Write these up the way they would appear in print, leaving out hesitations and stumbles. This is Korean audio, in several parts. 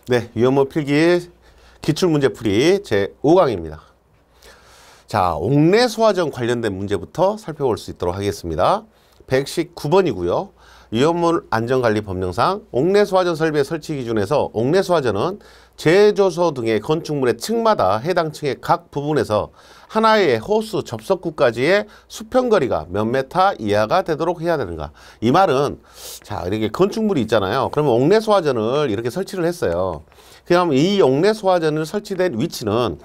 네, 위험물 필기 기출문제풀이 제5강입니다. 자, 옥내소화전 관련된 문제부터 살펴볼 수 있도록 하겠습니다. 119번이고요. 위험물 안전관리법령상 옥내소화전 설비의 설치 기준에서 옥내소화전은 제조소 등의 건축물의 층마다 해당 층의 각 부분에서 하나의 호수 접속구까지의 수평거리가 몇 메타 이하가 되도록 해야 되는가. 이 말은 자, 이렇게 건축물이 있잖아요. 그러면 옥내소화전을 이렇게 설치를 했어요. 그럼 이 옥내소화전을 설치된 위치는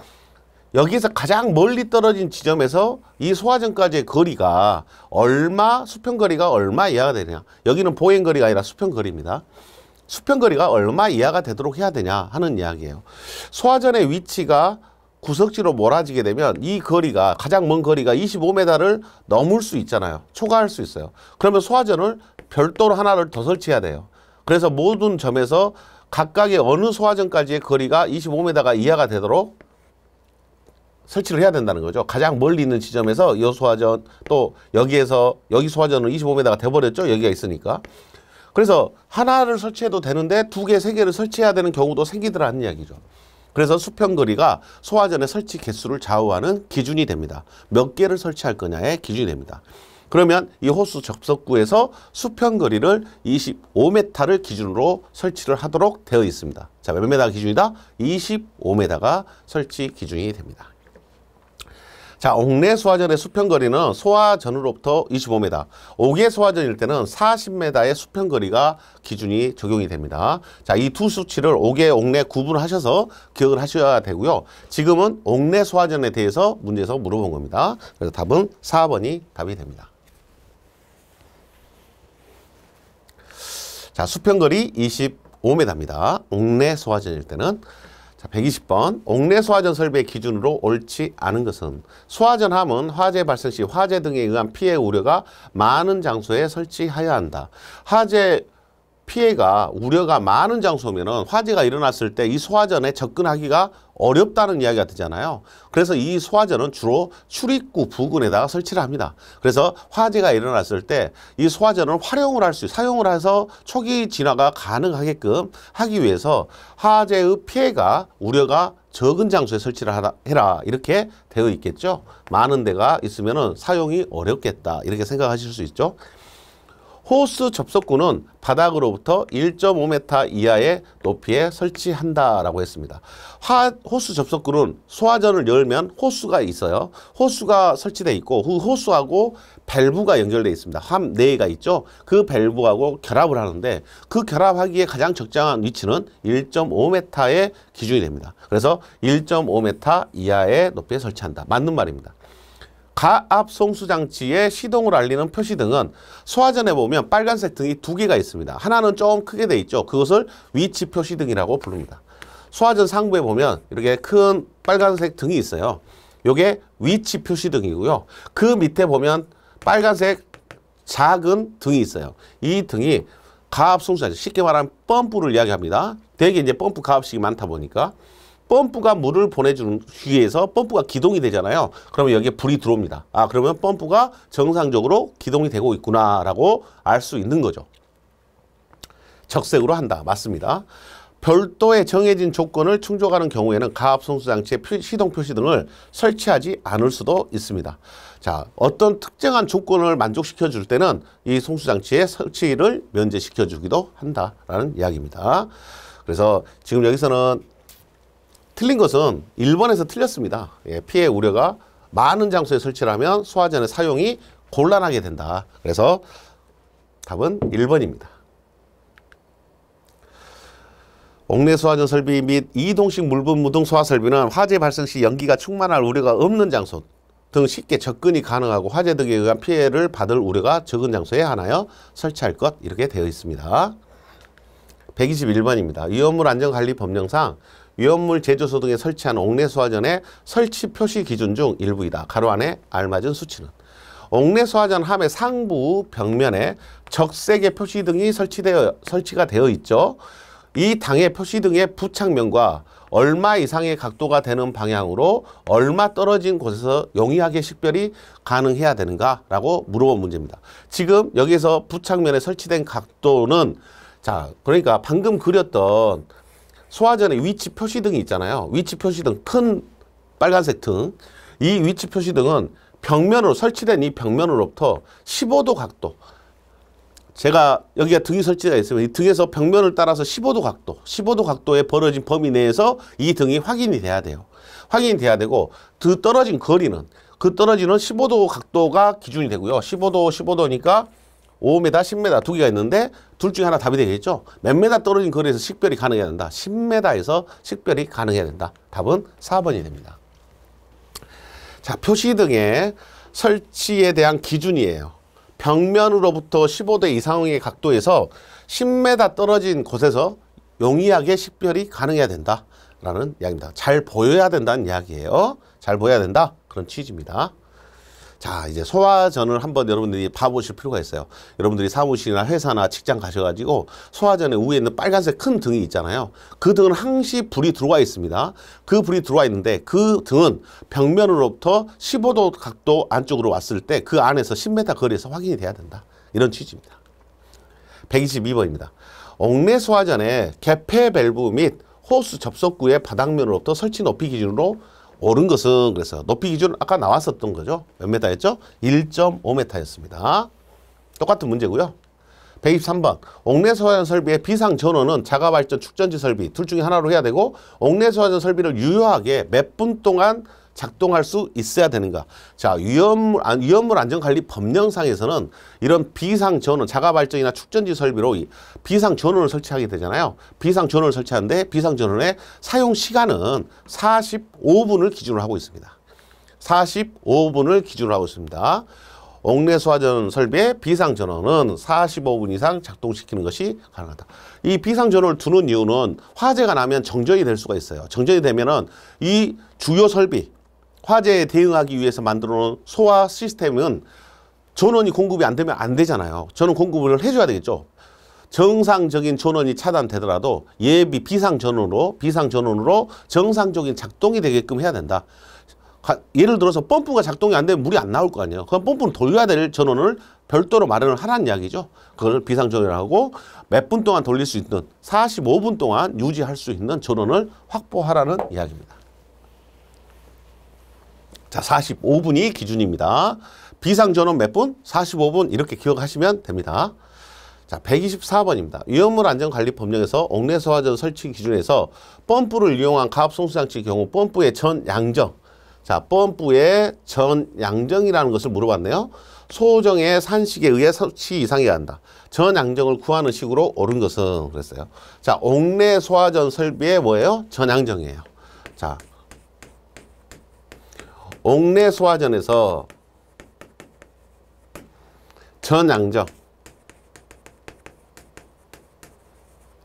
여기에서 가장 멀리 떨어진 지점에서 이 소화전까지의 거리가 수평거리가 얼마 이하가 되냐. 여기는 보행거리가 아니라 수평거리입니다. 수평거리가 얼마 이하가 되도록 해야 되냐 하는 이야기예요. 소화전의 위치가 구석지로 몰아지게 되면 이 거리가, 가장 먼 거리가 25m를 넘을 수 있잖아요. 초과할 수 있어요. 그러면 소화전을 별도로 하나를 더 설치해야 돼요. 그래서 모든 점에서 각각의 어느 소화전까지의 거리가 25m가 이하가 되도록 설치를 해야 된다는 거죠. 가장 멀리 있는 지점에서 이 소화전, 또 여기 소화전은 25m가 돼버렸죠. 여기가 있으니까. 그래서 하나를 설치해도 되는데 2개, 3개를 설치해야 되는 경우도 생기더라는 이야기죠. 그래서 수평거리가 소화전의 설치 개수를 좌우하는 기준이 됩니다. 몇 개를 설치할 거냐의 기준이 됩니다. 그러면 이 호수 접속구에서 수평거리를 25m를 기준으로 설치를 하도록 되어 있습니다. 자, 몇 m 기준이다? 25m가 설치 기준이 됩니다. 자, 옥내소화전의 수평거리는 소화전으로부터 25m, 옥외소화전일 때는 40m의 수평거리가 기준이 적용이 됩니다. 자, 이 두 수치를 옥외, 옥내 구분하셔서 기억을 하셔야 되고요. 지금은 옥내소화전에 대해서 문제에서 물어본 겁니다. 그래서 답은 4번이 답이 됩니다. 자, 수평거리 25m입니다. 옥내소화전일 때는. 자, 120번. 옥내소화전 설비의 기준으로 옳지 않은 것은 소화전 함은 화재 발생 시 화재 등에 의한 피해 우려가 많은 장소에 설치하여야 한다. 화재 피해가 우려가 많은 장소면은 화재가 일어났을 때 이 소화전에 접근하기가 어렵다는 이야기가 되잖아요. 그래서 이 소화전은 주로 출입구 부근에다가 설치를 합니다. 그래서 화재가 일어났을 때 이 소화전을 사용을 해서 초기 진화가 가능하게끔 하기 위해서 화재의 피해가 우려가 적은 장소에 설치를 해라 이렇게 되어 있겠죠. 많은 데가 있으면은 사용이 어렵겠다 이렇게 생각하실 수 있죠. 호수 접속구는 바닥으로부터 1.5m 이하의 높이에 설치한다라고 했습니다. 호수 접속구는 소화전을 열면 호수가 있어요. 호수가 설치되어 있고 그 호수하고 밸브가 연결되어 있습니다. 함 4개가 있죠. 그 밸브하고 결합을 하는데 그 결합하기에 가장 적정한 위치는 1.5m의 기준이 됩니다. 그래서 1.5m 이하의 높이에 설치한다. 맞는 말입니다. 가압 송수장치의 시동을 알리는 표시등은 소화전에 보면 빨간색 등이 2개가 있습니다. 하나는 좀 크게 돼 있죠. 그것을 위치 표시등이라고 부릅니다. 소화전 상부에 보면 이렇게 큰 빨간색 등이 있어요. 이게 위치 표시등이고요. 그 밑에 보면 빨간색 작은 등이 있어요. 이 등이 가압 송수장치, 쉽게 말하면 펌프를 이야기합니다. 대개 이제 펌프 가압식이 많다 보니까 펌프가 물을 보내주기 위해서 펌프가 기동이 되잖아요. 그러면 여기에 불이 들어옵니다. 아, 그러면 펌프가 정상적으로 기동이 되고 있구나라고 알 수 있는 거죠. 적색으로 한다. 맞습니다. 별도의 정해진 조건을 충족하는 경우에는 가압 송수장치의 시동 표시 등을 설치하지 않을 수도 있습니다. 자, 어떤 특정한 조건을 만족시켜 줄 때는 이 송수장치의 설치를 면제시켜 주기도 한다라는 이야기입니다. 그래서 지금 여기서는 틀린 것은 1번에서 틀렸습니다. 예, 피해 우려가 많은 장소에 설치를 하면 소화전의 사용이 곤란하게 된다. 그래서 답은 1번입니다. 옥내소화전 설비 및 이동식 물분 무등 소화 설비는 화재 발생 시 연기가 충만할 우려가 없는 장소 등 쉽게 접근이 가능하고 화재 등에 의한 피해를 받을 우려가 적은 장소에 하나여 설치할 것 이렇게 되어 있습니다. 121번입니다. 위험물 안전관리 법령상 위험물 제조소 등에 설치한 옥내소화전의 설치 표시 기준 중 일부이다. 가로 안에 알맞은 수치는 옥내소화전 함의 상부 벽면에 적색의 표시등이 설치가 되어 있죠. 이 당의 표시등의 부착면과 얼마 이상의 각도가 되는 방향으로 얼마 떨어진 곳에서 용이하게 식별이 가능해야 되는가라고 물어본 문제입니다. 지금 여기서 부착면에 설치된 각도는 자, 그러니까 방금 그렸던 소화전의 위치 표시등이 있잖아요. 위치 표시등, 큰 빨간색 등. 이 위치 표시등은 벽면으로 설치된 이 벽면으로부터 15도 각도. 제가 여기가 등이 설치가 있으면 이 등에서 벽면을 따라서 15도 각도, 15도 각도에 벌어진 범위 내에서 이 등이 확인이 돼야 돼요. 확인이 돼야 되고 그 떨어진 거리는 그 떨어지는 15도 각도가 기준이 되고요. 15도, 15도니까 5m, 10m 두 개가 있는데 둘 중에 하나 답이 되겠죠. 몇 m 떨어진 거리에서 식별이 가능해야 된다. 10m에서 식별이 가능해야 된다. 답은 4번이 됩니다. 자, 표시등의 설치에 대한 기준이에요. 벽면으로부터 15도 이상의 각도에서 10m 떨어진 곳에서 용이하게 식별이 가능해야 된다라는 이야기입니다. 잘 보여야 된다는 이야기예요. 잘 보여야 된다. 그런 취지입니다. 자, 이제 소화전을 한번 여러분들이 봐보실 필요가 있어요. 여러분들이 사무실이나 회사나 직장 가셔가지고 소화전의 위에 있는 빨간색 큰 등이 있잖아요. 그 등은 항시 불이 들어와 있습니다. 그 불이 들어와 있는데 그 등은 벽면으로부터 15도 각도 안쪽으로 왔을 때 그 안에서 10m 거리에서 확인이 돼야 된다. 이런 취지입니다. 122번입니다. 옥내 소화전의 개폐 밸브 및 호스 접속구의 바닥면으로부터 설치 높이 기준으로 옳은 것은 그래서 높이 기준 아까 나왔었던 거죠. 몇 메타였죠? 1.5m였습니다. 똑같은 문제고요. 123번 옥내 소화전 설비의 비상 전원은 자가발전 축전지 설비 둘 중에 하나로 해야 되고 옥내 소화전 설비를 유효하게 몇 분 동안 작동할 수 있어야 되는가. 자, 위험물 안전관리 법령상에서는 이런 비상 전원, 자가발전이나 축전지 설비로 비상 전원을 설치하게 되잖아요. 비상 전원을 설치하는데 비상 전원의 사용 시간은 45분을 기준으로 하고 있습니다. 45분을 기준으로 하고 있습니다. 옥내 소화전 설비의 비상 전원은 45분 이상 작동시키는 것이 가능하다. 이 비상 전원을 두는 이유는 화재가 나면 정전이 될 수가 있어요. 정전이 되면은 이 주요 설비 화재에 대응하기 위해서 만들어 놓은 소화 시스템은 전원이 공급이 안 되면 안 되잖아요. 전원 공급을 해줘야 되겠죠. 정상적인 전원이 차단되더라도 예비 비상 전원으로 정상적인 작동이 되게끔 해야 된다. 예를 들어서 펌프가 작동이 안 되면 물이 안 나올 거 아니에요. 그럼 펌프는 돌려야 될 전원을 별도로 마련을 하라는 이야기죠. 그걸 비상 전원이라고 하고 몇 분 동안 돌릴 수 있는 45분 동안 유지할 수 있는 전원을 확보하라는 이야기입니다. 자, 45분이 기준입니다. 비상전원 몇 분? 45분 이렇게 기억하시면 됩니다. 자, 124번입니다. 위험물 안전관리 법령에서 옥내 소화전 설치 기준에서 펌프를 이용한 가압 송수장치의 경우 펌프의 전 양정. 자, 펌프의 전 양정이라는 것을 물어봤네요. 소정의 산식에 의해 설치 이상해야 한다. 전 양정을 구하는 식으로 옳은 것은 그랬어요. 자, 옥내 소화전 설비의 뭐예요? 전 양정이에요. 자, 옥내 소화전에서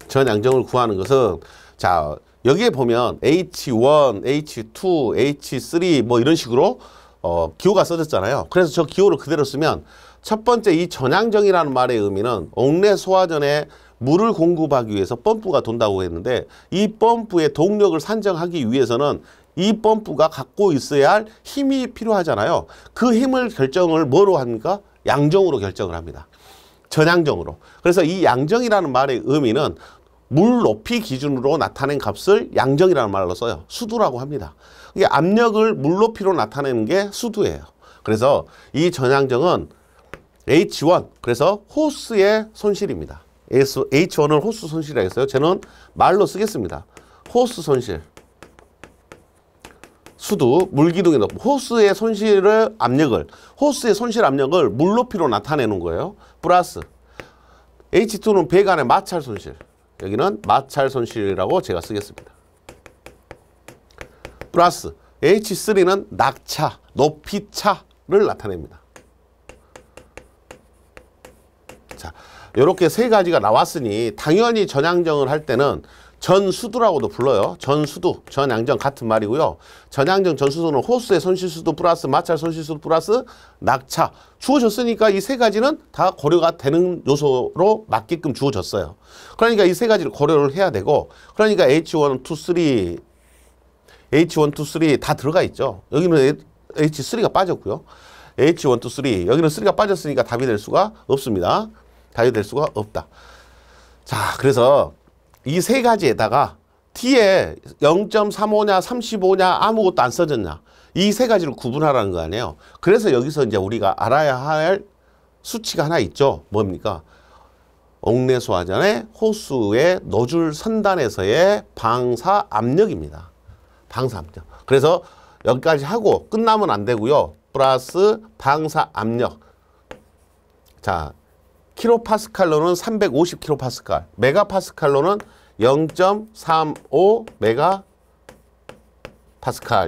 전양정을 구하는 것은 자 여기에 보면 H1, H2, H3 뭐 이런 식으로 기호가 써졌잖아요. 그래서 저 기호를 그대로 쓰면 첫 번째 이 전양정이라는 말의 의미는 옥내 소화전에 물을 공급하기 위해서 펌프가 돈다고 했는데 이 펌프의 동력을 산정하기 위해서는 이 펌프가 갖고 있어야 할 힘이 필요하잖아요. 그 힘을 결정을 뭐로 합니까? 양정으로 결정을 합니다. 전양정으로. 그래서 이 양정이라는 말의 의미는 물 높이 기준으로 나타낸 값을 양정이라는 말로 써요. 수두라고 합니다. 이게 압력을 물 높이로 나타내는 게 수두예요. 그래서 이 전양정은 H1, 그래서 호스의 손실입니다. H1을 호스 손실이라고 했어요. 저는 말로 쓰겠습니다. 호스 손실. 수두, 물기둥이 높고 호스의 손실을 압력을, 호스의 손실 압력을 물 높이로 나타내는 거예요. 플러스 H2는 배관의 마찰 손실. 여기는 마찰 손실이라고 제가 쓰겠습니다. 플러스 H3는 낙차, 높이 차를 나타냅니다. 자, 이렇게 세 가지가 나왔으니 당연히 전양정을 할 때는 전수두라고도 불러요. 전수두, 전양정 같은 말이고요. 전양정, 전수두는 호스의 손실수두 플러스 마찰 손실수두 플러스 낙차. 주어졌으니까 이 세 가지는 다 고려가 되는 요소로 맞게끔 주어졌어요. 그러니까 이 세 가지를 고려를 해야 되고, 그러니까 H1, 2, H1, 2, 3 다 들어가 있죠. 여기는 H3가 빠졌고요. H1, 2, 3 여기는 3가 빠졌으니까 답이 될 수가 없습니다. 답이 될 수가 없다. 자, 그래서 이 세 가지에다가 T에 0.35냐 35냐 아무것도 안 써졌냐 이 세 가지를 구분하라는 거 아니에요. 그래서 여기서 이제 우리가 알아야 할 수치가 하나 있죠. 뭡니까? 옥내소화전의 호수의 노즐 선단에서의 방사 압력입니다. 방사 압력. 그래서 여기까지 하고 끝나면 안 되고요. 플러스 방사 압력. 자, 킬로파스칼로는 350 킬로파스칼, 메가파스칼로는 0.35 메가파스칼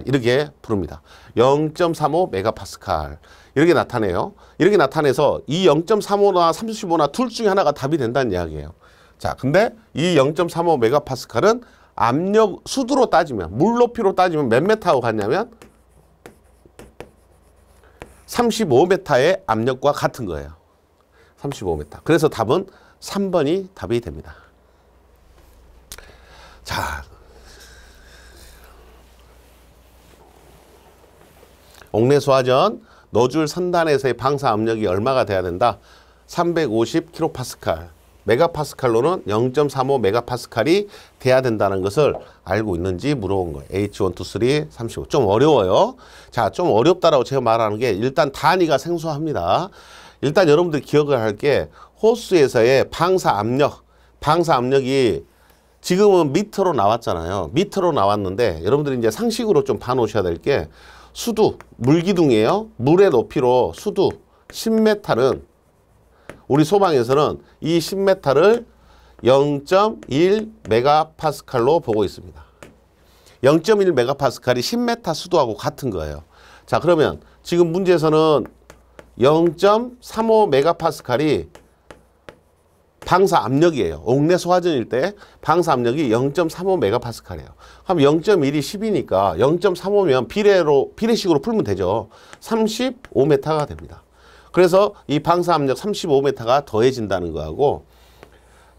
이렇게 부릅니다. 0.35 메가파스칼 이렇게 나타내요. 이렇게 나타내서 이 0.35나 35나 둘 중에 하나가 답이 된다는 이야기예요. 자, 근데 이 0.35 메가파스칼은 압력 수두로 따지면 물 높이로 따지면 몇 메타하고 같냐면 35m의 압력과 같은 거예요. 35m. 그래서 답은 3번이 답이 됩니다. 자, 옥내소화전 노즐 선단에서의 방사 압력이 얼마가 돼야 된다? 350 킬로파스칼. 메가파스칼로는 0.35 메가파스칼이 돼야 된다는 것을 알고 있는지 물어본 거예요. H1, 2, 3, 35. 좀 어려워요. 자, 좀 어렵다라고 제가 말하는 게 일단 단위가 생소합니다. 일단 여러분들이 기억을 할 게 호수에서의 방사 압력이 지금은 미터로 나왔잖아요. 미터로 나왔는데 여러분들이 이제 상식으로 좀 봐놓으셔야 될 게 수두, 물기둥이에요. 물의 높이로 수두 10m는 우리 소방에서는 이 10m를 0.1 메가파스칼로 보고 있습니다. 0.1 메가파스칼이 10m 수두하고 같은 거예요. 자, 그러면 지금 문제에서는 0.35 메가파스칼이 방사 압력이에요. 옥내소화전일 때 방사 압력이 0.35 메가파스칼이에요. 그럼 0.1이 10이니까 0.35면 비례식으로 풀면 되죠. 35m가 됩니다. 그래서 이 방사 압력 35m가 더해진다는 거하고,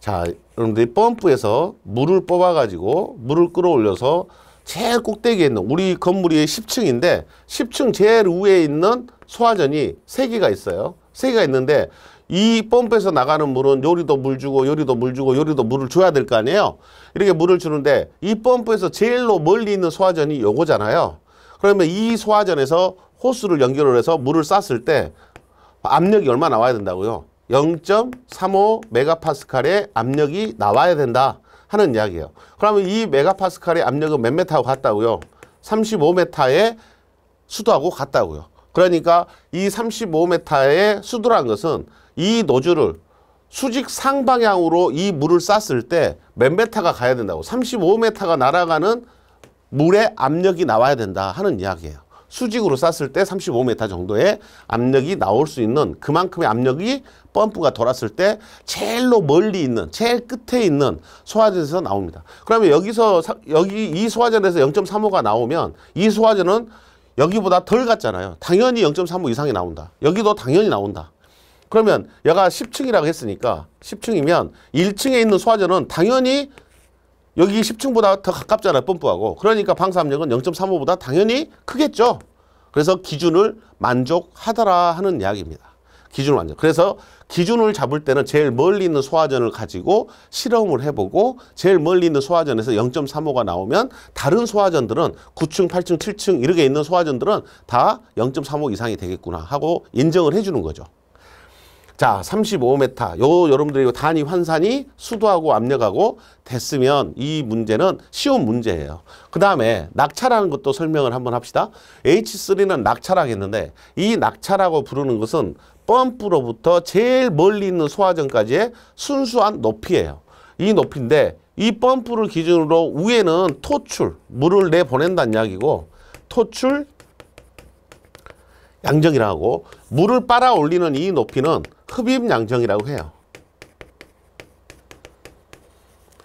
자, 여러분들이 펌프에서 물을 뽑아가지고 물을 끌어올려서 제일 꼭대기에 있는 우리 건물이 10층인데 10층 제일 위에 있는 소화전이 3개가 있어요. 3개가 있는데 이 펌프에서 나가는 물은 요리도 물 주고 요리도 물 주고 요리도 물을 줘야 될 거 아니에요. 이렇게 물을 주는데 이 펌프에서 제일로 멀리 있는 소화전이 요거잖아요. 그러면 이 소화전에서 호스를 연결을 해서 물을 쐈을 때 압력이 얼마 나와야 된다고요? 0.35 메가파스칼의 압력이 나와야 된다 하는 이야기예요. 그러면 이 메가파스칼의 압력은 몇 메타하고 같다고요? 35m의 수도하고 같다고요. 그러니까 이 35m의 수도란 것은 이 노즐을 수직 상방향으로 이 물을 쐈을 때 몇 메타가 가야 된다고. 35m가 날아가는 물의 압력이 나와야 된다 하는 이야기예요. 수직으로 쐈을 때 35m 정도의 압력이 나올 수 있는 그만큼의 압력이 펌프가 돌았을 때 제일로 멀리 있는 제일 끝에 있는 소화전에서 나옵니다. 그러면 여기 이 소화전에서 0.35가 나오면 이 소화전은 여기보다 덜 갔잖아요. 당연히 0.35 이상이 나온다. 여기도 당연히 나온다. 그러면 얘가 10층이라고 했으니까 10층이면 1층에 있는 소화전은 당연히 여기 10층보다 더 가깝잖아요. 펌프하고. 그러니까 방사압력은 0.35보다 당연히 크겠죠. 그래서 기준을 만족하더라 하는 이야기입니다. 기준을 만족. 그래서 기준을 잡을 때는 제일 멀리 있는 소화전을 가지고 실험을 해보고 제일 멀리 있는 소화전에서 0.35가 나오면 다른 소화전들은 9층, 8층, 7층 이렇게 있는 소화전들은 다 0.35 이상이 되겠구나 하고 인정을 해주는 거죠. 자, 35m. 여러분들이 단위 환산이 수도하고 압력하고 됐으면 이 문제는 쉬운 문제예요. 그 다음에 낙차라는 것도 설명을 한번 합시다. H3는 낙차라고 했는데 이 낙차라고 부르는 것은 펌프로부터 제일 멀리 있는 소화전까지의 순수한 높이예요. 이 높이인데 이 펌프를 기준으로 위에는 토출, 물을 내보낸다는 이야기고 토출 양정이라고 하고 물을 빨아 올리는 이 높이는 흡입 양정이라고 해요.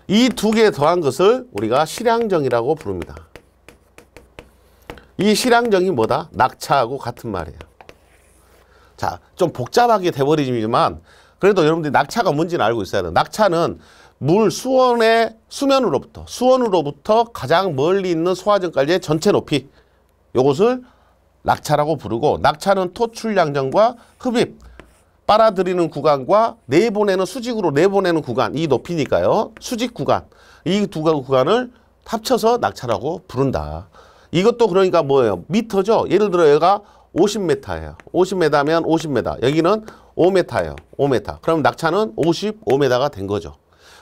이 두 개 더한 것을 우리가 실양정이라고 부릅니다. 이 실양정이 뭐다? 낙차하고 같은 말이에요. 자, 좀 복잡하게 돼버리지만 그래도 여러분들이 낙차가 뭔지는 알고 있어야 돼요. 낙차는 물 수원으로부터 가장 멀리 있는 소화전까지의 전체 높이, 요것을 낙차라고 부르고, 낙차는 토출량정과 흡입, 빨아들이는 구간과 내보내는, 수직으로 내보내는 구간, 이 높이니까요. 수직 구간, 이 두 구간을 합쳐서 낙차라고 부른다. 이것도 그러니까 뭐예요? 미터죠. 예를 들어 얘가 50m예요. 50m면 50m. 여기는 5m예요. 5m. 그럼 낙차는 55m가 된 거죠.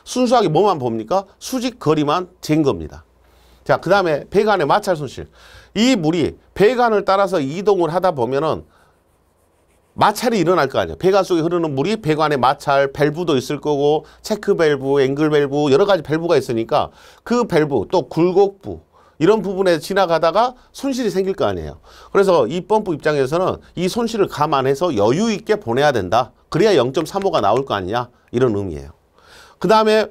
순수하게 뭐만 봅니까? 수직 거리만 잰 겁니다. 자, 그 다음에 배관의 마찰 손실. 이 물이 배관을 따라서 이동을 하다 보면은 마찰이 일어날 거 아니에요. 배관 속에 흐르는 물이 배관의 마찰, 밸브도 있을 거고, 체크 밸브, 앵글 밸브, 여러 가지 밸브가 있으니까 그 밸브, 또 굴곡부, 이런 부분에 지나가다가 손실이 생길 거 아니에요. 그래서 이 펌프 입장에서는 이 손실을 감안해서 여유 있게 보내야 된다. 그래야 0.35가 나올 거 아니냐, 이런 의미예요. 그 다음에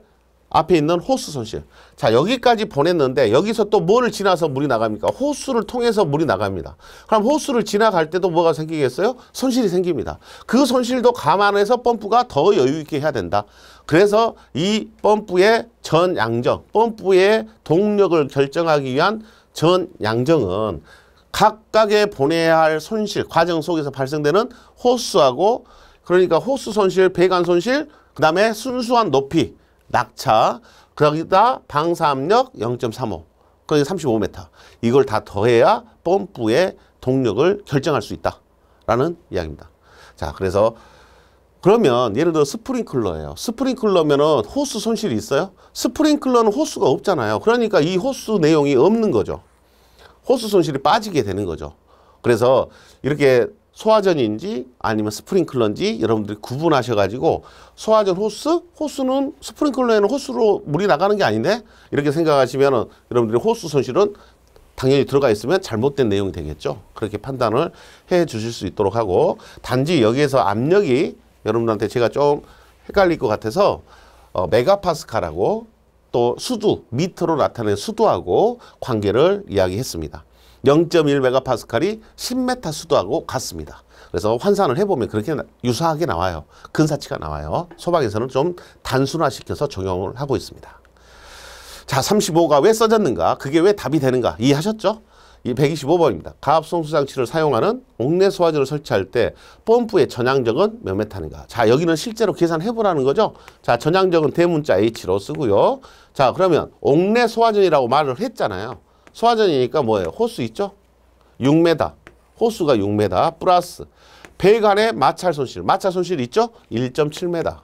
앞에 있는 호스 손실. 자, 여기까지 보냈는데 여기서 또 뭐를 지나서 물이 나갑니까? 호스를 통해서 물이 나갑니다. 그럼 호스를 지나갈 때도 뭐가 생기겠어요? 손실이 생깁니다. 그 손실도 감안해서 펌프가 더 여유 있게 해야 된다. 그래서 이 펌프의 전양정, 펌프의 동력을 결정하기 위한 전양정은 각각의 보내야 할 손실, 과정 속에서 발생되는 호스하고, 그러니까 호스 손실, 배관 손실, 그 다음에 순수한 높이, 낙차, 거기다 방사압력 0.35, 그러니까 35m. 이걸 다 더해야 펌프의 동력을 결정할 수 있다라는 이야기입니다. 자, 그래서 그러면 예를 들어 스프링클러예요. 스프링클러면은 호스 손실이 있어요? 스프링클러는 호스가 없잖아요. 그러니까 이 호스 내용이 없는 거죠. 호스 손실이 빠지게 되는 거죠. 그래서 이렇게 소화전인지 아니면 스프링클러인지 여러분들이 구분하셔가지고, 소화전 호스? 호스는 스프링클러에는 호스로 물이 나가는 게 아닌데? 이렇게 생각하시면 여러분들이 호스 손실은 당연히 들어가 있으면 잘못된 내용이 되겠죠. 그렇게 판단을 해 주실 수 있도록 하고, 단지 여기에서 압력이 여러분들한테 제가 좀 헷갈릴 것 같아서 메가파스칼하고 또 수두, 미터로 나타내는 수두하고 관계를 이야기했습니다. 0.1메가파스칼이 10m 수도하고 같습니다. 그래서 환산을 해보면 그렇게 유사하게 나와요. 근사치가 나와요. 소방에서는 좀 단순화시켜서 적용을 하고 있습니다. 자, 35가 왜 써졌는가? 그게 왜 답이 되는가? 이해하셨죠? 이 125번입니다. 가압송수장치를 사용하는 옥내 소화전을 설치할 때 펌프의 전향적은 몇 메타인가? 자, 여기는 실제로 계산해보라는 거죠. 자, 전향적은 대문자 H로 쓰고요. 자, 그러면 옥내 소화전이라고 말을 했잖아요. 소화전이니까 뭐예요? 호수 있죠? 6m. 호수가 6m 플러스 배관의 마찰 손실. 마찰 손실 있죠? 1.7m.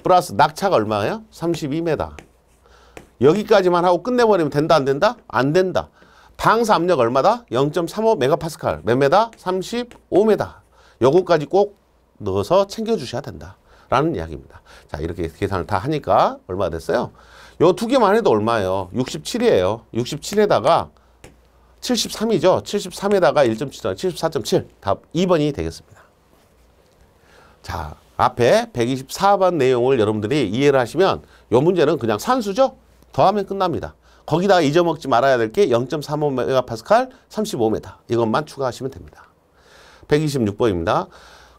플러스 낙차가 얼마예요? 32m. 여기까지만 하고 끝내버리면 된다, 안 된다? 안 된다. 방사 압력 얼마다? 0.35 메가파스칼. 몇 메다? 35m. 요거까지 꼭 넣어서 챙겨주셔야 된다. 라는 이야기입니다. 자, 이렇게 계산을 다 하니까 얼마 됐어요? 요 두 개만 해도 얼마예요? 67이에요. 67에다가 73이죠. 73에다가 1.7, 74.7. 답 2번이 되겠습니다. 자, 앞에 124번 내용을 여러분들이 이해를 하시면 요 문제는 그냥 산수죠? 더하면 끝납니다. 거기다가 잊어먹지 말아야 될 게 0.35메가파스칼 35m. 이것만 추가하시면 됩니다. 126번입니다.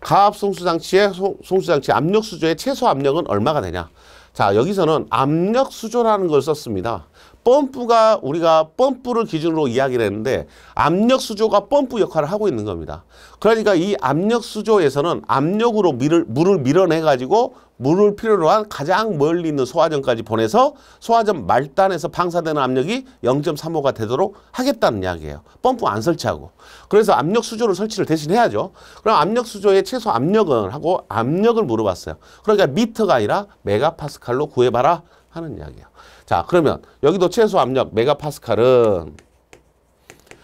가압 송수장치의 송수장치 압력 수조의 최소 압력은 얼마가 되냐? 자, 여기서는 압력 수조라는 걸 썼습니다. 펌프가, 우리가 펌프를 기준으로 이야기를 했는데 압력 수조가 펌프 역할을 하고 있는 겁니다. 그러니까 이 압력 수조에서는 압력으로 물을 밀어내 가지고 물을 필요로 한 가장 멀리 있는 소화전까지 보내서 소화전 말단에서 방사되는 압력이 0.35가 되도록 하겠다는 이야기예요. 펌프 안 설치하고. 그래서 압력 수조를 설치를 대신 해야죠. 그럼 압력 수조의 최소 압력은 하고 압력을 물어봤어요. 그러니까 미터가 아니라 메가파스칼로 구해봐라 하는 이야기예요. 자, 그러면 여기도 최소 압력 메가파스칼은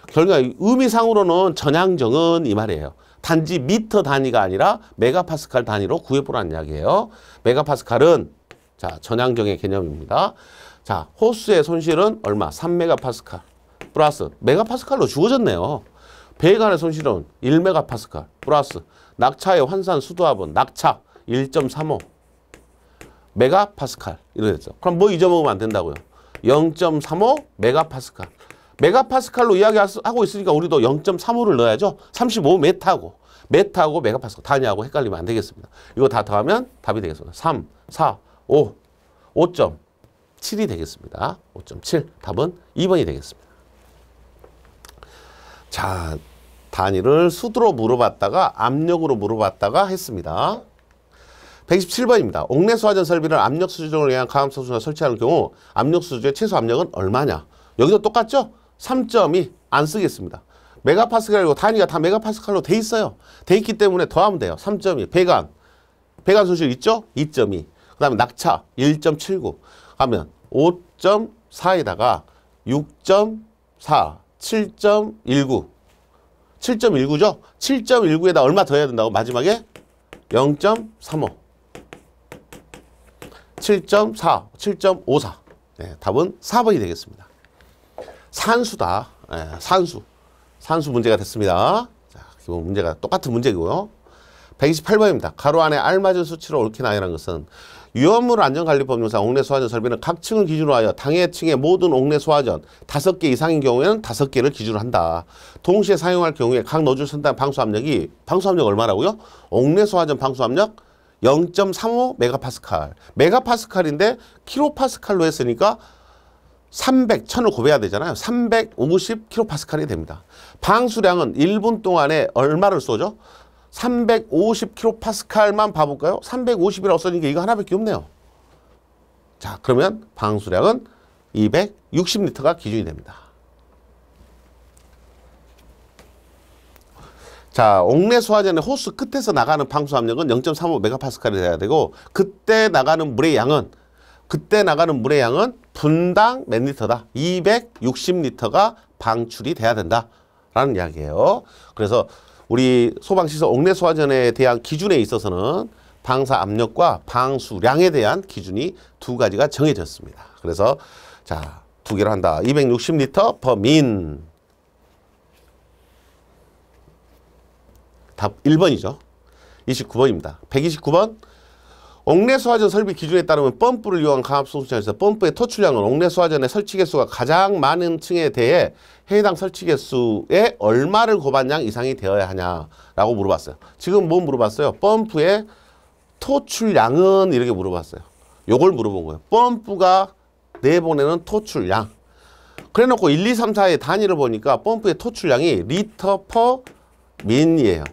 결국 의미상으로는 전향정은 이 말이에요. 단지 미터 단위가 아니라 메가파스칼 단위로 구해보라는 이야기예요. 메가파스칼은 자, 전향정의 개념입니다. 자, 호스의 손실은 얼마? 3메가파스칼 플러스 메가파스칼로 주어졌네요. 배관의 손실은 1메가파스칼 플러스 낙차의 환산 수도합은 낙차 1.35 메가파스칼 이렇게 됐죠. 그럼 뭐 잊어먹으면 안 된다고요? 0.35 메가파스칼. 메가파스칼로 이야기하고 있으니까 우리도 0.35를 넣어야죠. 35메타고 메타하고 메가파스칼 단위하고 헷갈리면 안 되겠습니다. 이거 다 더하면 답이 되겠습니다. 3, 4, 5, 5.7이 되겠습니다. 5.7. 답은 2번이 되겠습니다. 자, 단위를 수두로 물어봤다가 압력으로 물어봤다가 했습니다. 127번입니다. 옥내 소화전 설비를 압력 수준을 위한 가압소수가 설치하는 경우 압력 수준의 최소 압력은 얼마냐? 여기도 똑같죠? 3.2 안 쓰겠습니다. 메가파스칼이고 단위가 다 메가파스칼로 돼 있어요. 돼 있기 때문에 더하면 돼요. 3.2 배관 소실 있죠? 2.2. 그 다음에 낙차 1.79 하면 5.4에다가 6.4 7.19 7.19죠? 7.19에다 얼마 더 해야 된다고? 마지막에 0.35 7.4 7.54 네, 답은 4번이 되겠습니다. 산수다. 네, 산수 문제가 됐습니다. 자, 기본 문제가 똑같은 문제고요. 128번입니다. 가로 안에 알맞은 수치로 옳게 나열한 것은 위험물 안전관리법령상 옥내 소화전 설비는 각 층을 기준으로 하여 당해 층의 모든 옥내 소화전 5개 이상인 경우에는 5개를 기준으로 한다. 동시에 사용할 경우에 각 노즐 선단 방수압력이 방수압력 얼마라고요? 옥내 소화전 방수압력 0.35 메가파스칼. 메가파스칼인데 킬로파스칼로 했으니까 1000을 곱해야 되잖아요. 350 킬로파스칼이 됩니다. 방수량은 1분 동안에 얼마를 쏘죠? 350 킬로파스칼만 봐볼까요? 350이라고 써니까 이거 하나밖에 없네요. 자, 그러면 방수량은 260리터가 기준이 됩니다. 자, 옥내 소화전의 호스 끝에서 나가는 방수 압력은 0.35 메가파스칼이 돼야 되고 그때 나가는 물의 양은 분당 몇 리터다? 260리터가 방출이 돼야 된다라는 이야기예요. 그래서 우리 소방시설 옥내 소화전에 대한 기준에 있어서는 방사 압력과 방수량에 대한 기준이 두 가지가 정해졌습니다. 그래서 자, 두 개로 한다. 260리터 per min. 답 1번이죠. 29번입니다. 129번. 옥내 소화전 설비 기준에 따르면 펌프를 이용한 강압소수차에서 펌프의 토출량은 옥내 소화전의 설치 개수가 가장 많은 층에 대해 해당 설치 개수에 얼마를 곱한 양 이상이 되어야 하냐라고 물어봤어요. 지금 뭐 물어봤어요? 펌프의 토출량은 이렇게 물어봤어요. 요걸 물어본 거예요. 펌프가 내보내는 토출량. 그래 놓고 1, 2, 3, 4의 단위를 보니까 펌프의 토출량이 리터 퍼 민이에요.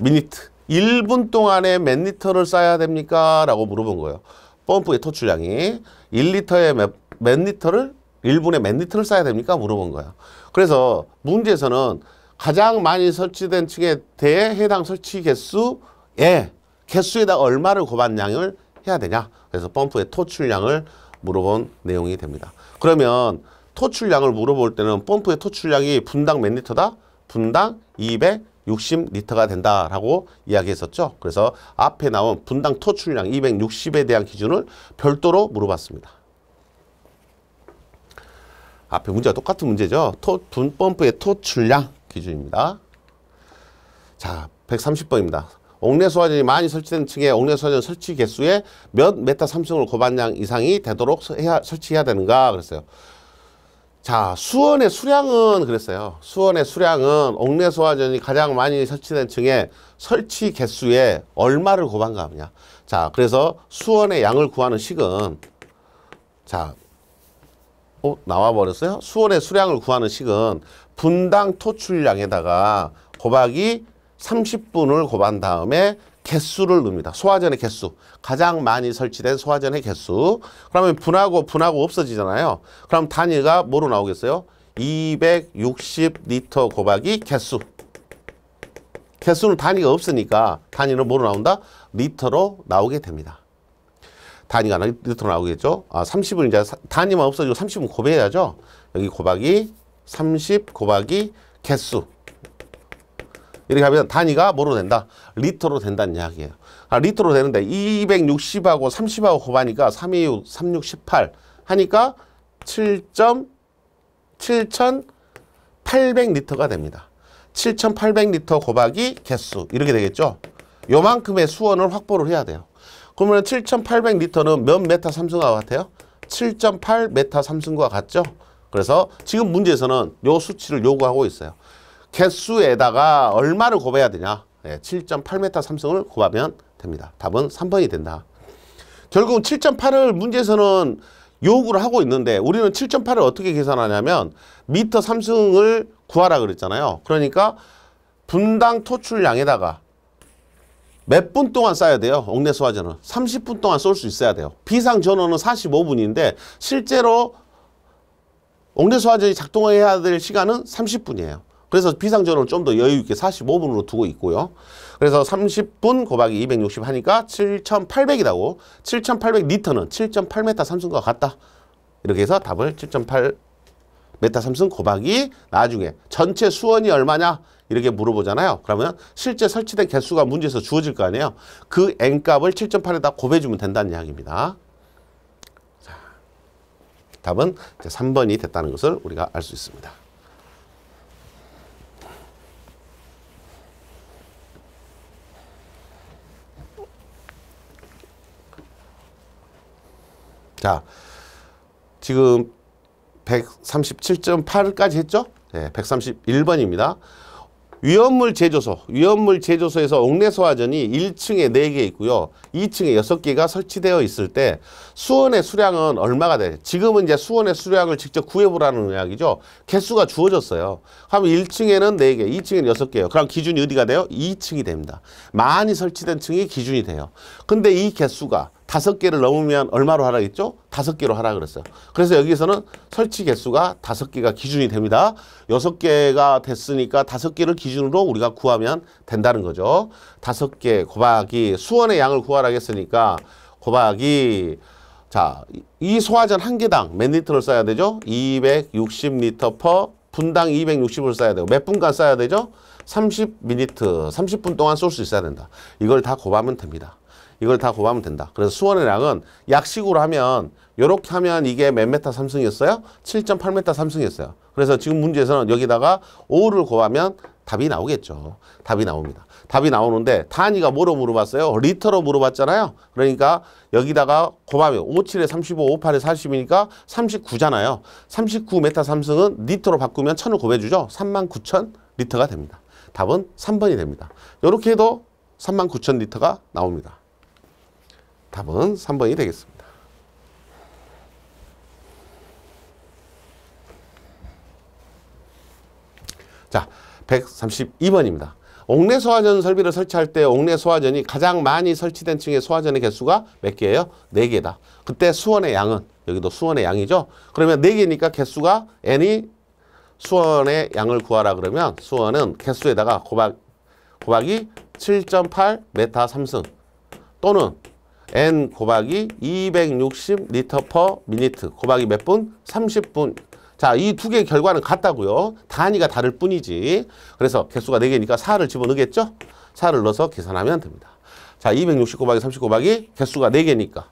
미니트. 1분 동안에 몇 리터를 쏴야 됩니까? 라고 물어본 거예요. 펌프의 토출량이 1리터에 몇 리터를 1분에 몇 리터를 쏴야 됩니까? 물어본 거예요. 그래서 문제에서는 가장 많이 설치된 층에 대해 해당 설치 개수에다 얼마를 곱한 양을 해야 되냐? 그래서 펌프의 토출량을 물어본 내용이 됩니다. 그러면 토출량을 물어볼 때는 펌프의 토출량이 분당 몇 리터다? 분당 260리터가 된다라고 이야기했었죠. 그래서 앞에 나온 분당 토출량 260에 대한 기준을 별도로 물어봤습니다. 앞에 문제가 똑같은 문제죠. 펌프의 토출량 기준입니다. 자, 130번입니다. 옥내 소화전이 많이 설치된 층에 옥내 소화전 설치 개수에 몇 메타 삼승을 곱한 양 이상이 되도록 설치해야 되는가 그랬어요. 자, 수원의 수량은 그랬어요. 수원의 수량은 옥내 소화전이 가장 많이 설치된 층에 설치 개수에 얼마를 곱한가 하냐. 자, 그래서 수원의 양을 구하는 식은 자, 나와버렸어요. 수원의 수량을 구하는 식은 분당 토출량에다가 곱하기 30분을 곱한 다음에 개수를 넣습니다. 소화전의 개수. 가장 많이 설치된 소화전의 개수. 그러면 분하고 없어지잖아요. 그럼 단위가 뭐로 나오겠어요? 260리터 곱하기 개수. 개수는 단위가 없으니까 단위는 뭐로 나온다? 리터로 나오게 됩니다. 단위가 리터로 나오겠죠? 30은 이제 단위만 없어지고 30은 곱해야죠. 여기 곱하기 30 곱하기 개수. 이렇게 하면 단위가 뭐로 된다? 리터로 된다는 이야기예요. 리터로 되는데 260하고 30하고 곱하니까 326, 36, 18 하니까 7,800리터가 됩니다. 7,800리터 곱하기 개수 이렇게 되겠죠. 요만큼의 수원을 확보를 해야 돼요. 그러면 7,800리터는 몇 메타 삼승과 같아요? 7.8 메타 삼승과 같죠. 그래서 지금 문제에서는 요 수치를 요구하고 있어요. 개수에다가 얼마를 곱해야 되냐? 7.8m 삼승을 곱하면 됩니다. 답은 3번이 된다. 결국은 7.8을 문제에서는 요구를 하고 있는데 우리는 7.8을 어떻게 계산하냐면 미터 삼승을 구하라 그랬잖아요. 그러니까 분당 토출량에다가 몇 분 동안 쌓아야 돼요. 옥내 소화전은 30분 동안 쏠 수 있어야 돼요. 비상 전원은 45분인데 실제로 옥내 소화전이 작동해야 될 시간은 30분이에요. 그래서 비상 전원을 좀 더 여유 있게 45분으로 두고 있고요. 그래서 30분 곱하기 260 하니까 7,800이라고. 7,800리터는 7.8m 삼승과 같다. 이렇게 해서 답을 7.8m 삼승 곱하기 나중에 전체 수원이 얼마냐 이렇게 물어보잖아요. 그러면 실제 설치된 개수가 문제에서 주어질 거 아니에요. 그 n값을 7.8에다 곱해주면 된다는 이야기입니다. 자, 답은 이제 3번이 됐다는 것을 우리가 알 수 있습니다. 자, 지금 137.8까지 했죠? 네, 131번입니다. 위험물 제조소에서 옥내 소화전이 1층에 4개 있고요. 2층에 6개가 설치되어 있을 때 수원의 수량은 얼마가 돼요? 지금은 이제 수원의 수량을 직접 구해보라는 이야기죠. 개수가 주어졌어요. 그럼 1층에는 4개, 2층에는 6개예요. 그럼 기준이 어디가 돼요? 2층이 됩니다. 많이 설치된 층이 기준이 돼요. 근데 이 개수가 5개를 넘으면 얼마로 하라 했죠? 5개로 하라 그랬어요. 그래서 여기서는 설치 개수가 5개가 기준이 됩니다. 6개가 됐으니까 5개를 기준으로 우리가 구하면 된다는 거죠. 5개 곱하기 수원의 양을 구하라 했으니까 곱하기 자, 이 소화전 한 개당 몇 리터를 써야 되죠? 260리터 퍼 분당 260을 써야 되고 몇 분간 써야 되죠? 30ml, 30분 동안 쏠 수 있어야 된다. 이걸 다 곱하면 됩니다. 이걸 다 곱하면 된다. 그래서 수원의 양은 약식으로 하면 이렇게 하면 이게 몇 메타 삼승이었어요? 7.8m 삼승이었어요. 그래서 지금 문제에서는 여기다가 5를 곱하면 답이 나오겠죠. 답이 나옵니다. 답이 나오는데 단위가 뭐로 물어봤어요? 리터로 물어봤잖아요. 그러니까 여기다가 곱하면 57에 35, 58에 40이니까 39잖아요. 39m 삼승은 리터로 바꾸면 1000을 곱해주죠. 39,000리터가 됩니다. 답은 3번이 됩니다. 이렇게 해도 39,000리터가 나옵니다. 답은 3번이 되겠습니다. 자, 132번입니다. 옥내 소화전 설비를 설치할 때 옥내 소화전이 가장 많이 설치된 층의 소화전의 개수가 몇 개예요? 4개다. 그때 수원의 양은 여기도 수원의 양이죠. 그러면 4개니까 개수가 n이 수원의 양을 구하라 그러면 수원은 개수에다가 곱하기 7.8m 삼승 또는 n 곱하기 260리터 퍼 미니트 곱하기 몇 분? 30분. 자, 이 두 개의 결과는 같다고요. 단위가 다를 뿐이지. 그래서 개수가 4개니까 4를 집어넣겠죠? 4를 넣어서 계산하면 됩니다. 자, 260 곱하기 30 곱하기 개수가 4개니까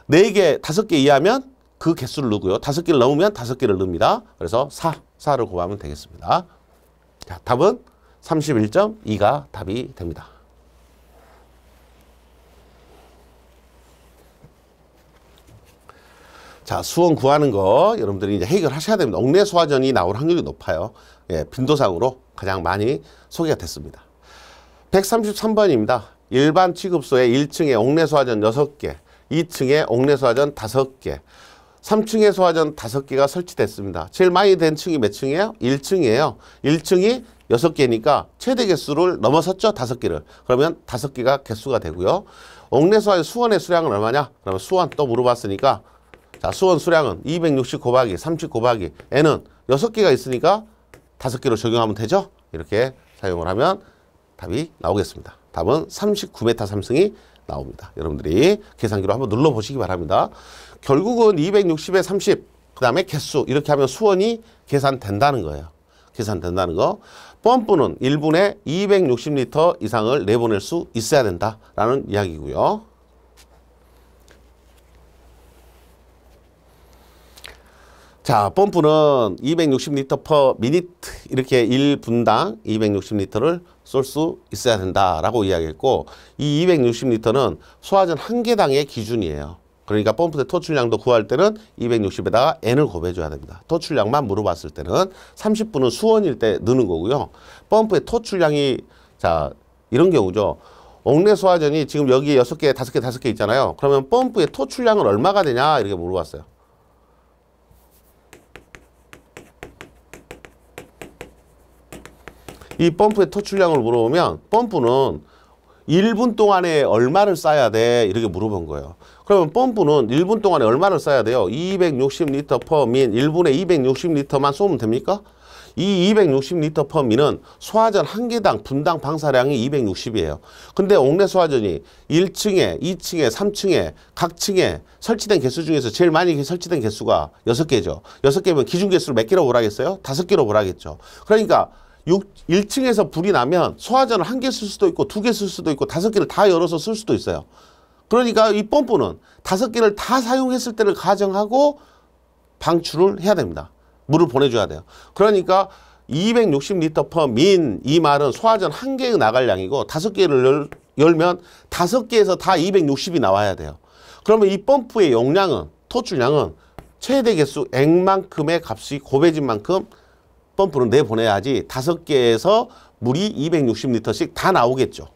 4개, 5개 이하면 그 개수를 넣고요. 5개를 넣으면 5개를 넣습니다. 그래서 4를 곱하면 되겠습니다. 자, 답은 31.2가 답이 됩니다. 자, 수원 구하는 거 여러분들이 이제 해결하셔야 됩니다. 옥내 소화전이 나올 확률이 높아요. 예, 빈도상으로 가장 많이 소개가 됐습니다. 133번입니다. 일반 취급소에 1층에 옥내 소화전 6개, 2층에 옥내 소화전 5개, 3층에 소화전 5개가 설치됐습니다. 제일 많이 된 층이 몇 층이에요? 1층이에요. 1층이 6개니까 최대 개수를 넘어섰죠? 5개를. 그러면 5개가 개수가 되고요. 옥내 소화전 수원의 수량은 얼마냐? 그러면 수원 또 물어봤으니까 자, 수원 수량은 260 곱하기 30 곱하기 n은 6개가 있으니까 5개로 적용하면 되죠? 이렇게 사용을 하면 답이 나오겠습니다. 답은 39m 삼승이 나옵니다. 여러분들이 계산기로 한번 눌러보시기 바랍니다. 결국은 260에 30, 그 다음에 개수 이렇게 하면 수원이 계산된다는 거예요. 계산된다는 거. 펌프는 1분에 260리터 이상을 내보낼 수 있어야 된다라는 이야기고요. 자, 펌프는 260리터 퍼 미니트 이렇게 1분당 260리터를 쏠 수 있어야 된다라고 이야기했고 이 260리터는 소화전 한 개당의 기준이에요. 그러니까 펌프대 토출량도 구할 때는 260에다가 n을 곱해줘야 됩니다. 토출량만 물어봤을 때는 30분은 수원일 때 넣는 거고요. 펌프의 토출량이 자 이런 경우죠. 옥내 소화전이 지금 여기 6개, 5개, 5개 있잖아요. 그러면 펌프의 토출량은 얼마가 되냐? 이렇게 물어봤어요. 이 펌프의 토출량을 물어보면 펌프는 1분 동안에 얼마를 쏴야 돼? 이렇게 물어본 거예요. 그러면 펌프는 1분 동안에 얼마를 쏴야 돼요? 260리터 퍼 민, 1분에 260리터만 쏘면 됩니까? 이 260리터 퍼 민은 소화전 한 개당 분당 방사량이 260이에요. 근데 옥내 소화전이 1층에, 2층에, 3층에 각 층에 설치된 개수 중에서 제일 많이 설치된 개수가 6개죠. 6개면 기준 개수를 몇 개로 보라겠어요? 5개로 보라겠죠. 그러니까 1층에서 불이 나면 소화전을 1개 쓸 수도 있고 2개 쓸 수도 있고 5개를 다 열어서 쓸 수도 있어요. 그러니까 이 펌프는 5개를 다 사용했을 때를 가정하고 방출을 해야 됩니다. 물을 보내줘야 돼요. 그러니까 260리터 퍼 민 이 말은 소화전 1개의 나갈 양이고 5개를 열면 5개에서 다 260이 나와야 돼요. 그러면 이 펌프의 용량은 토출량은 최대 개수 N만큼의 값이 곱해진 만큼 펌프를 내보내야지 5개에서 물이 260리터씩 다 나오겠죠.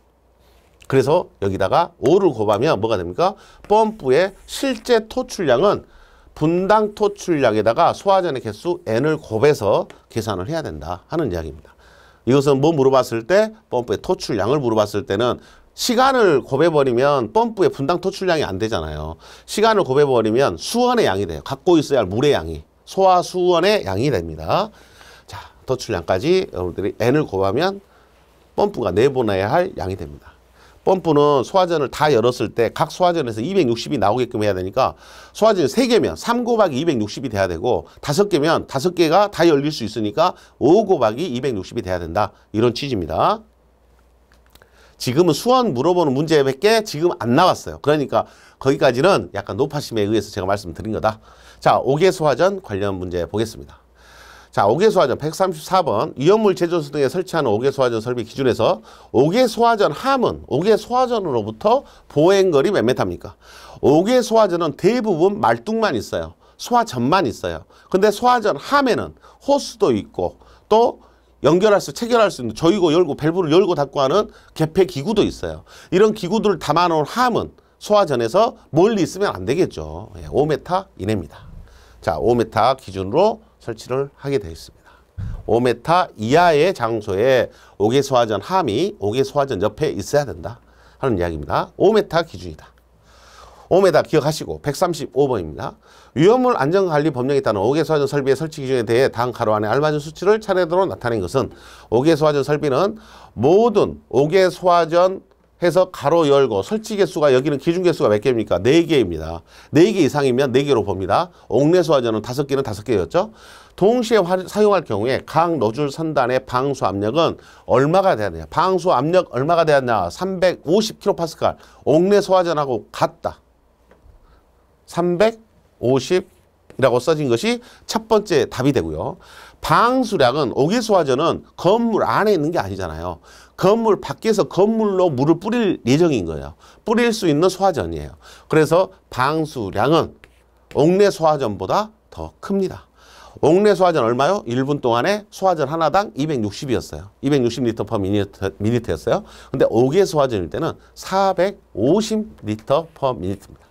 그래서 여기다가 5를 곱하면 뭐가 됩니까? 펌프의 실제 토출량은 분당 토출량에다가 소화전의 개수 N을 곱해서 계산을 해야 된다 하는 이야기입니다. 이것은 뭐 물어봤을 때 펌프의 토출량을 물어봤을 때는 시간을 곱해버리면 펌프의 분당 토출량이 안 되잖아요. 시간을 곱해버리면 수원의 양이 돼요. 갖고 있어야 할 물의 양이. 소화 수원의 양이 됩니다. 자, 토출량까지 여러분들이 N을 곱하면 펌프가 내보내야 할 양이 됩니다. 펌프는 소화전을 다 열었을 때 각 소화전에서 260이 나오게끔 해야 되니까 소화전이 3개면 3 곱하기 260이 돼야 되고 5개면 5개가 다 열릴 수 있으니까 5 곱하기 260이 돼야 된다. 이런 취지입니다. 지금은 수원 물어보는 문제밖에 지금 안 나왔어요. 그러니까 거기까지는 약간 노파심에 의해서 제가 말씀드린 거다. 자, 5개 소화전 관련 문제 보겠습니다. 자, 5개 소화전 134번 위험물 제조소 등에 설치하는 5개 소화전 설비 기준에서 5개 소화전 함은 5개 소화전으로부터 보행거리 몇 메타입니까? 5개 소화전은 대부분 말뚝만 있어요. 소화전만 있어요. 근데 소화전 함에는 호스도 있고 또 체결할 수 있는 조이고 열고 밸브를 열고 닫고 하는 개폐 기구도 있어요. 이런 기구들을 담아놓은 함은 소화전에서 멀리 있으면 안 되겠죠. 5m 이내입니다. 자, 5m 기준으로 설치를 하게 되어 있습니다. 5m 이하의 장소에 5개 소화전 함이 5개 소화전 옆에 있어야 된다 하는 이야기입니다. 5m 기준이다. 5m 기억하시고 135번입니다. 위험물 안전관리 법령에 따른 5개 소화전 설비의 설치 기준에 대해 다음 가로 안에 알맞은 수치를 차례대로 나타낸 것은 5개 소화전 설비는 모든 5개 소화전 해서 가로 열고 설치 개수가 여기는 기준 개수가 몇 개입니까? 4개입니다. 4개 이상이면 4개로 봅니다. 옥내 소화전은 5개는 5개였죠. 동시에 사용할 경우에 각 노즐 선단의 방수 압력은 얼마가 돼야 되냐? 방수 압력 얼마가 돼야 되냐? 350kPa. 옥내 소화전하고 같다. 350이라고 써진 것이 첫 번째 답이 되고요. 방수량은 5개 소화전은 건물 안에 있는 게 아니잖아요. 건물 밖에서 건물로 물을 뿌릴 예정인 거예요. 뿌릴 수 있는 소화전이에요. 그래서 방수량은 옥내 소화전보다 더 큽니다. 옥내 소화전 얼마요? 1분 동안에 소화전 하나당 260이었어요. 260리터 퍼 미니트였어요. 근데 5개 소화전일 때는 450리터 퍼 미니트입니다.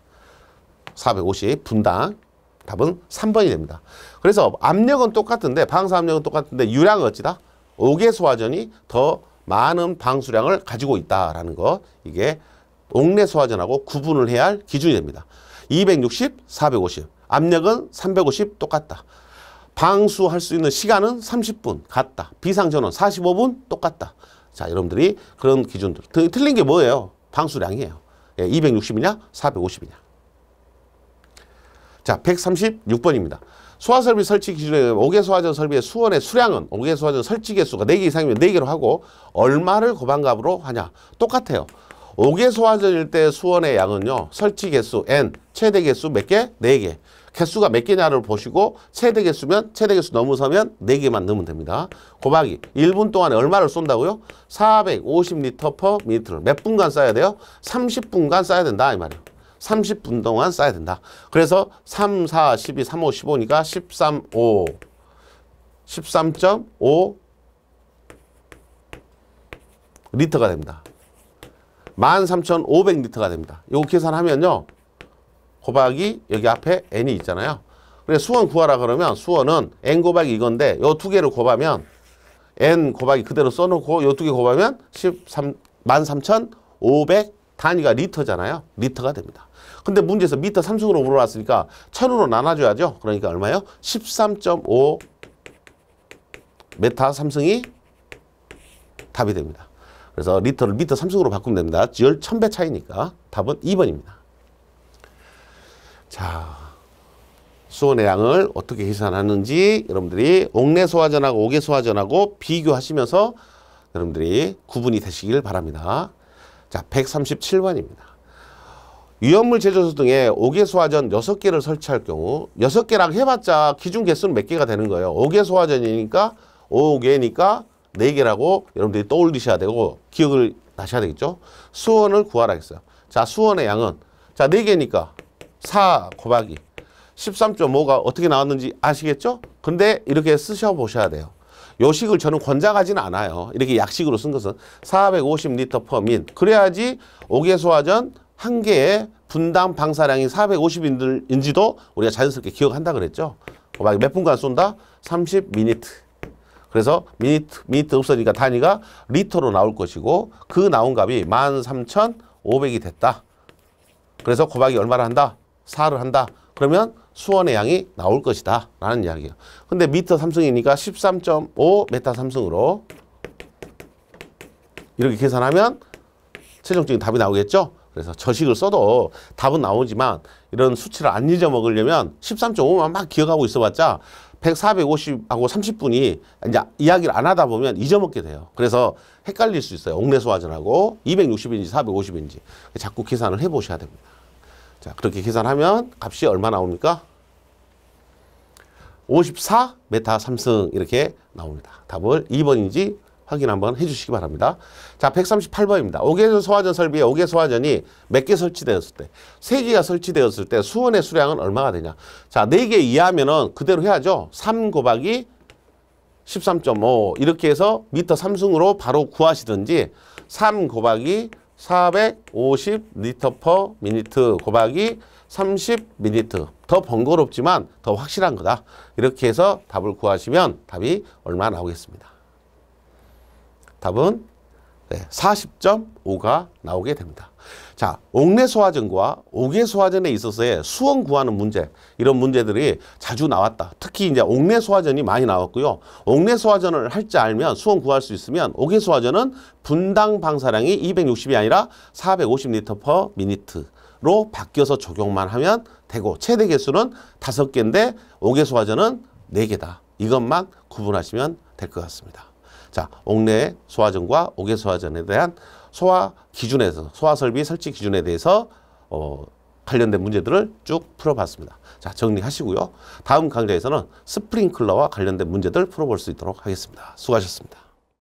450 분당. 답은 3번이 됩니다. 그래서 압력은 똑같은데 방수 압력은 똑같은데 유량은 어찌다? 5개 소화전이 더 많은 방수량을 가지고 있다라는 거. 이게 옥내 소화전하고 구분을 해야 할 기준이 됩니다. 260, 450. 압력은 350 똑같다. 방수할 수 있는 시간은 30분 같다. 비상전원 45분 똑같다. 자, 여러분들이 그런 기준들. 틀린 게 뭐예요? 방수량이에요. 260이냐? 450이냐? 자, 136번입니다. 소화설비 설치 기준에 5개 소화전 설비의 수원의 수량은 5개 소화전 설치 개수가 4개 이상이면 4개로 하고 얼마를 곱한값으로 하냐? 똑같아요. 5개 소화전일 때 수원의 양은요. 설치 개수 N, 최대 개수 몇 개? 4개. 개수가 몇 개냐를 보시고 최대 개수면 최대 개수 넘어서면 4개만 넣으면 됩니다. 곱하기 1분 동안에 얼마를 쏜다고요? 450리터 퍼 미니트를 몇 분간 쏴야 돼요? 30분간 쏴야 된다 이 말이에요. 30분 동안 쏴야 된다. 그래서 3, 4, 12, 3, 5, 15니까 13, 5, 13.5 리터가 됩니다. 13,500리터가 됩니다. 요거 계산하면요. 곱하기 여기 앞에 n이 있잖아요. 그래서 수원 구하라 그러면 수원은 n 곱하기 이건데 요 두 개를 곱하면 n 곱하기 그대로 써놓고 요 두 개 곱하면 13,500 단위가 리터잖아요. 리터가 됩니다. 근데 문제에서 미터 삼승으로 물어봤으니까 1000으로 나눠줘야죠. 그러니까 얼마예요? 13.5 메타 삼승이 답이 됩니다. 그래서 리터를 미터 삼승으로 바꾸면 됩니다. 열 1000배 차이니까 답은 2번입니다. 자, 수원의 양을 어떻게 계산하는지 여러분들이 옥내소화전하고 옥외소화전하고 비교하시면서 여러분들이 구분이 되시길 바랍니다. 자, 137번입니다. 위험물 제조소 등에 옥외소화전 6개를 설치할 경우 6개라고 해봤자 기준 개수는 몇 개가 되는 거예요. 옥외소화전이니까 5개니까 4개라고 여러분들이 떠올리셔야 되고 기억을 하셔야 되겠죠. 수원을 구하라 했어요. 자, 수원의 양은 자 4개니까 4 곱하기 13.5가 어떻게 나왔는지 아시겠죠? 근데 이렇게 쓰셔 보셔야 돼요. 요 식을 저는 권장하지는 않아요. 이렇게 약식으로 쓴 것은 450리터 per 민. 그래야지 옥외소화전 한 개의 분당 방사량이 450인지도 우리가 자연스럽게 기억한다 그랬죠. 몇 분간 쏜다? 30미니트. 그래서 미니트 없으니까 단위가 리터로 나올 것이고 그 나온 값이 13,500이 됐다. 그래서 곱하기 얼마를 한다? 4를 한다. 그러면 수원의 양이 나올 것이다 라는 이야기예요. 근데 미터 삼승이니까 13.5 메타 삼승으로 이렇게 계산하면 최종적인 답이 나오겠죠. 그래서 저식을 써도 답은 나오지만 이런 수치를 안 잊어먹으려면 13.5만 막 기억하고 있어봤자 450하고 30분이 이제 이야기를 안 하다 보면 잊어먹게 돼요. 그래서 헷갈릴 수 있어요. 옥내소화전하고 260인지 450인지 자꾸 계산을 해보셔야 됩니다. 자, 그렇게 계산하면 값이 얼마 나옵니까? 54 메타 삼승 이렇게 나옵니다. 답을 2번인지 확인 한번 해주시기 바랍니다. 자, 138번입니다. 옥외소화전 설비에 옥외소화전이 몇 개 설치되었을 때 3개가 설치되었을 때 수원의 수량은 얼마가 되냐. 자, 4개 이하면은 그대로 해야죠. 3 곱하기 13.5 이렇게 해서 미터 삼승으로 바로 구하시든지 3 곱하기 450리터 per 미니트 곱하기 30미니트. 더 번거롭지만 더 확실한 거다. 이렇게 해서 답을 구하시면 답이 얼마 나오겠습니다. 답은 40.5가 나오게 됩니다. 자, 옥내소화전과 옥외소화전에 있어서의 수원 구하는 문제, 이런 문제들이 자주 나왔다. 특히 이제 옥내소화전이 많이 나왔고요. 옥내소화전을 할 줄 알면 수원 구할 수 있으면 옥외소화전은 분당 방사량이 260이 아니라 450리터 per 미니트로 바뀌어서 적용만 하면 되고 최대 개수는 5개인데 옥외소화전은 4개다. 이것만 구분하시면 될 것 같습니다. 자, 옥내소화전과 옥외소화전에 대한 소화 기준에서 소화설비 설치 기준에 대해서 관련된 문제들을 쭉 풀어봤습니다. 자, 정리하시고요. 다음 강좌에서는 스프링클러와 관련된 문제들 풀어볼 수 있도록 하겠습니다. 수고하셨습니다.